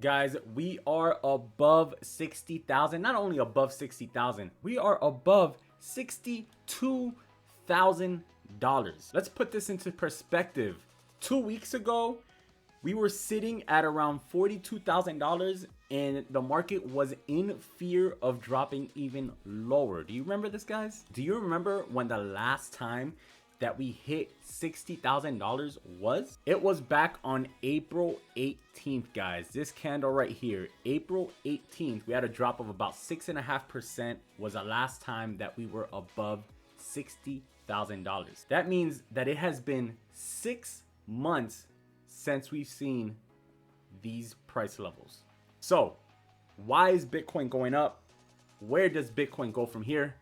Guys, we are above 60,000. Not only above 60,000, we are above $62,000. Let's put this into perspective. 2 weeks ago, we were sitting at around $42,000 and the market was in fear of dropping even lower. Do you remember this, guys? Do you remember when the last time that we hit $60,000 was? It was back on April 18th, guys. This candle right here, April 18th, we had a drop of about 6.5%, was the last time that we were above $60,000. That means that it has been 6 months since we've seen these price levels. So why is Bitcoin going up? Where does Bitcoin go from here?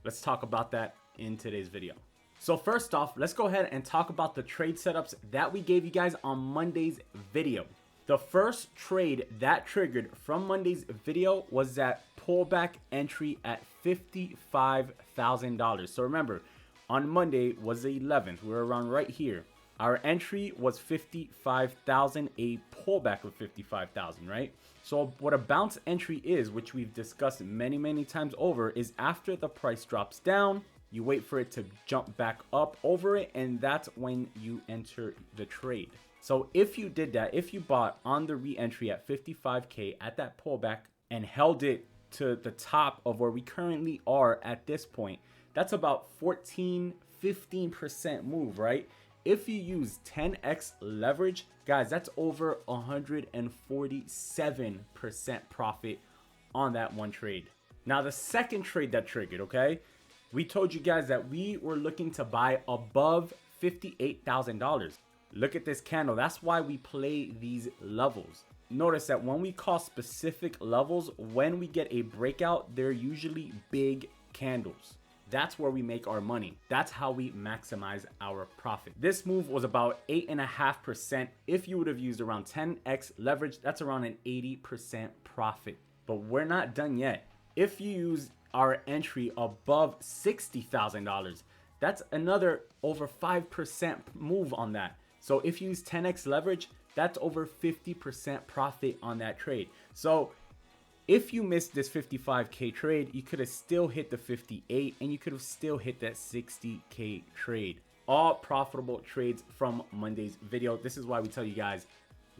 Let's talk about that in today's video. So first off, let's go ahead and talk about the trade setups that we gave you guys on Monday's video. The first trade that triggered from Monday's video was that pullback entry at $55,000. So remember, on Monday was the 11th. We were around right here. Our entry was 55,000, a pullback of 55,000, right? So what a bounce entry is, which we've discussed many times over, is after the price drops down, you wait for it to jump back up over it, and that's when you enter the trade. So if you did that, if you bought on the re-entry at 55K at that pullback and held it to the top of where we currently are at this point, that's about 15% move, right? If you use 10x leverage, guys, that's over 147% profit on that one trade. Now, the second trade that triggered, okay? We told you guys that we were looking to buy above $58,000. Look at this candle. That's why we play these levels. Notice that when we call specific levels, when we get a breakout, they're usually big candles. That's where we make our money. That's how we maximize our profit. This move was about 8.5%. If you would have used around 10x leverage, that's around an 80% profit. But we're not done yet. If you use our entry above $60,000, that's another over 5% move on that. So if you use 10x leverage, that's over 50% profit on that trade. So if you missed this 55K trade, you could have still hit the 58 and you could have still hit that 60K trade. All profitable trades from Monday's video. This is why we tell you guys,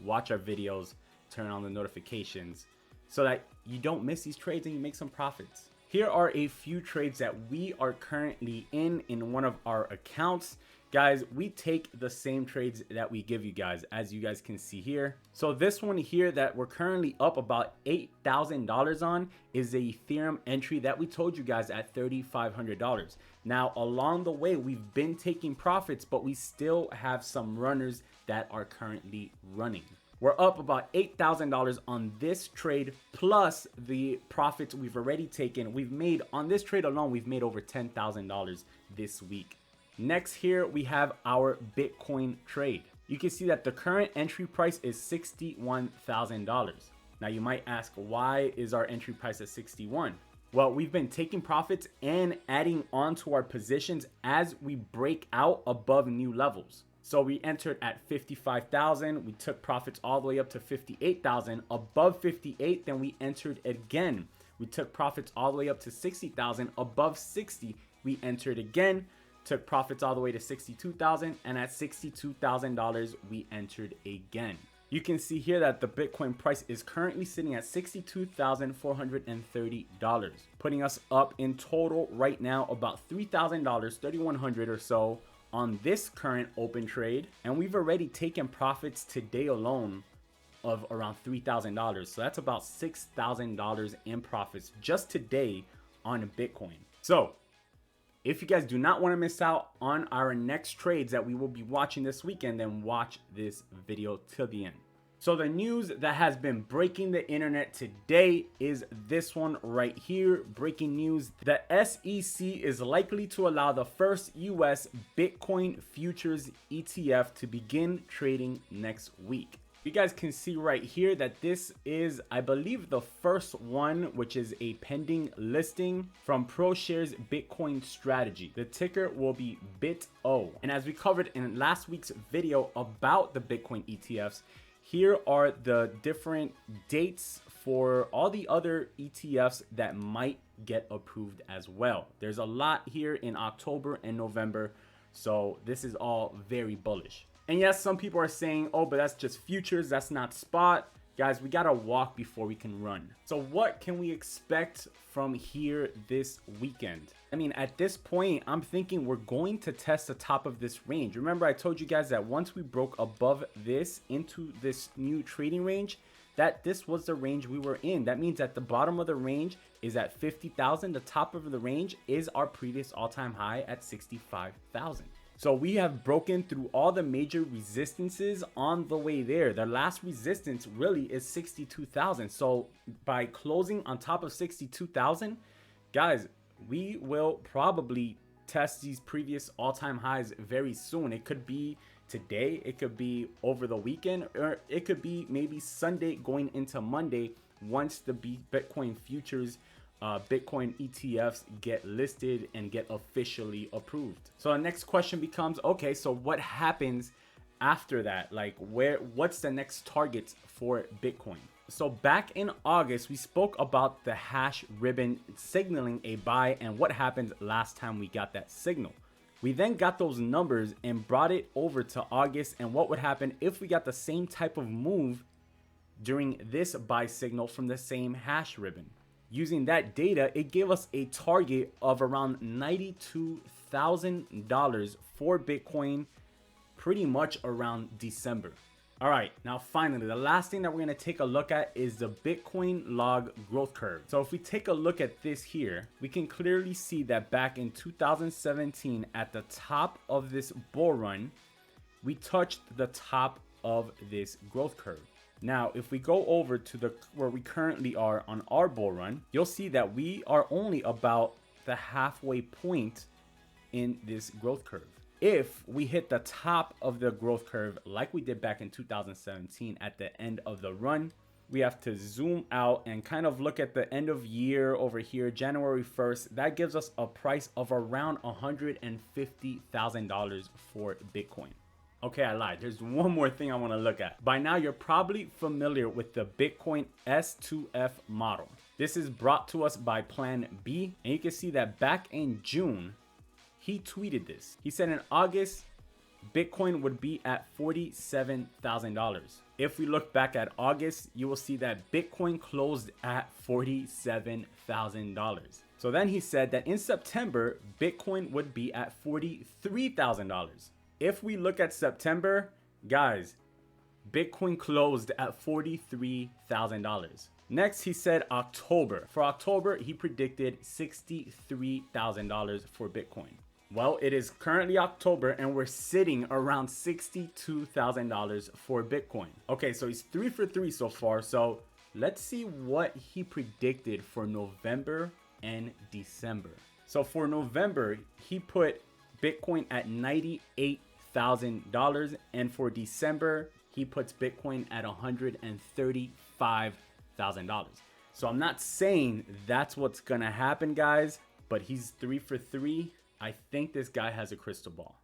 watch our videos, turn on the notifications so that you don't miss these trades and you make some profits. Here are a few trades that we are currently in one of our accounts. Guys, we take the same trades that we give you guys, as you guys can see here. So this one here that we're currently up about $8,000 on is a Ethereum entry that we told you guys at $3,500. Now, along the way, we've been taking profits, but we still have some runners that are currently running. We're up about $8,000 on this trade, plus the profits we've already taken. We've made, on this trade alone, we've made over $10,000 this week. Next here, we have our Bitcoin trade. You can see that the current entry price is $61,000. Now you might ask, why is our entry price at 61? Well, we've been taking profits and adding on to our positions as we break out above new levels. So we entered at 55,000. We took profits all the way up to 58,000. Above 58, then we entered again. We took profits all the way up to 60,000. Above 60, we entered again. Took profits all the way to 62,000, and at $62,000 we entered again. You can see here that the Bitcoin price is currently sitting at $62,430, putting us up in total right now about $3,000, $3,100 or so on this current open trade, and we've already taken profits today alone of around $3,000. So that's about $6,000 in profits just today on Bitcoin. So if you guys do not want to miss out on our next trades that we will be watching this weekend, then watch this video till the end. So the news that has been breaking the internet today is this one right here. Breaking news: the SEC is likely to allow the first US Bitcoin futures ETF to begin trading next week. You guys can see right here that this is, I believe, the first one, which is a pending listing from ProShares Bitcoin Strategy. The ticker will be BITO. And as we covered in last week's video about the Bitcoin ETFs, here are the different dates for all the other ETFs that might get approved as well. There's a lot here in October and November, so this is all very bullish. And yes, some people are saying, oh, but that's just futures, that's not spot. Guys, we gotta walk before we can run. So what can we expect from here this weekend? I mean, at this point, I'm thinking we're going to test the top of this range. Remember, I told you guys that once we broke above this into this new trading range, that this was the range we were in. That means at the bottom of the range is at 50,000. The top of the range is our previous all-time high at 65,000. So we have broken through all the major resistances on the way there. The last resistance really is 62,000. So by closing on top of 62,000, guys, we will probably test these previous all-time highs very soon. It could be today, it could be over the weekend, or it could be maybe Sunday going into Monday once the Bitcoin futures Bitcoin ETFs get listed and get officially approved. So the next question becomes, okay, so what happens after that? Like what's the next target for Bitcoin? So back in August, we spoke about the hash ribbon signaling a buy and what happened last time we got that signal. We then got those numbers and brought it over to August and what would happen if we got the same type of move during this buy signal from the same hash ribbon. Using that data, it gave us a target of around $92,000 for Bitcoin pretty much around December. All right, now finally, the last thing that we're gonna take a look at is the Bitcoin log growth curve. So if we take a look at this here, we can clearly see that back in 2017, at the top of this bull run, we touched the top of this growth curve. Now, if we go over to where we currently are on our bull run, you'll see that we are only about the halfway point in this growth curve. If we hit the top of the growth curve like we did back in 2017 at the end of the run, we have to zoom out and kind of look at the end of year over here, January 1st. That gives us a price of around $150,000 for Bitcoin. Okay, I lied. There's one more thing I want to look at. By now, you're probably familiar with the Bitcoin S2F model. This is brought to us by Plan B, and you can see that back in June, he tweeted this. He said in August, Bitcoin would be at $47,000. If we look back at August, you will see that Bitcoin closed at $47,000. So then he said that in September, Bitcoin would be at $43,000. If we look at September, guys, Bitcoin closed at $43,000. Next, he said October. For October, he predicted $63,000 for Bitcoin. Well, it is currently October and we're sitting around $62,000 for Bitcoin. Okay, so he's 3 for 3 so far. So let's see what he predicted for November and December. So for November, he put Bitcoin at $98,000, and for December he puts Bitcoin at $135,000. So I'm not saying that's what's gonna happen, guys, but he's 3 for 3. I think this guy has a crystal ball.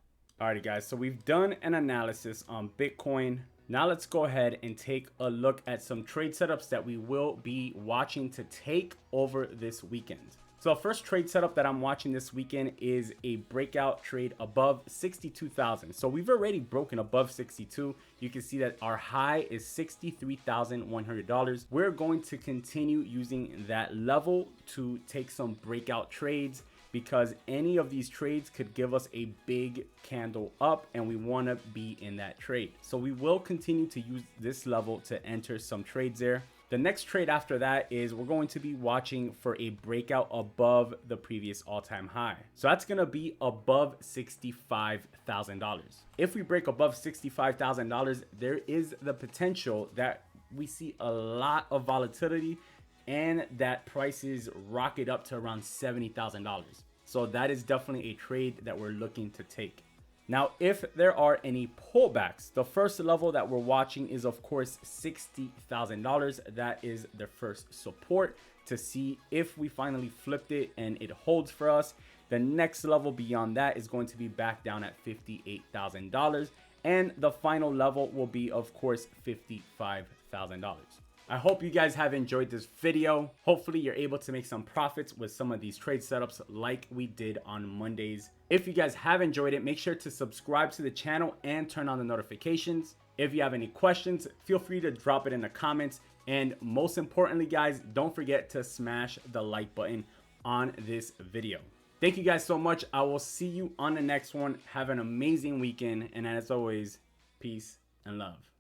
Alrighty, guys, so we've done an analysis on Bitcoin. Now let's go ahead and take a look at some trade setups that we will be watching to take over this weekend. So the first trade setup that I'm watching this weekend is a breakout trade above 62,000. So we've already broken above 62. You can see that our high is $63,100. We're going to continue using that level to take some breakout trades because any of these trades could give us a big candle up and we want to be in that trade. So we will continue to use this level to enter some trades there. The next trade after that is we're going to be watching for a breakout above the previous all-time high. So that's going to be above $65,000. If we break above $65,000, there is the potential that we see a lot of volatility and that prices rocket up to around $70,000. So that is definitely a trade that we're looking to take. Now, if there are any pullbacks, the first level that we're watching is, of course, $60,000. That is the first support to see if we finally flipped it and it holds for us. The next level beyond that is going to be back down at $58,000. And the final level will be, of course, $55,000. I hope you guys have enjoyed this video. Hopefully you're able to make some profits with some of these trade setups like we did on Mondays. If you guys have enjoyed it, make sure to subscribe to the channel and turn on the notifications. If you have any questions, feel free to drop it in the comments. And most importantly, guys, don't forget to smash the like button on this video. Thank you guys so much. I will see you on the next one. Have an amazing weekend. And as always, peace and love.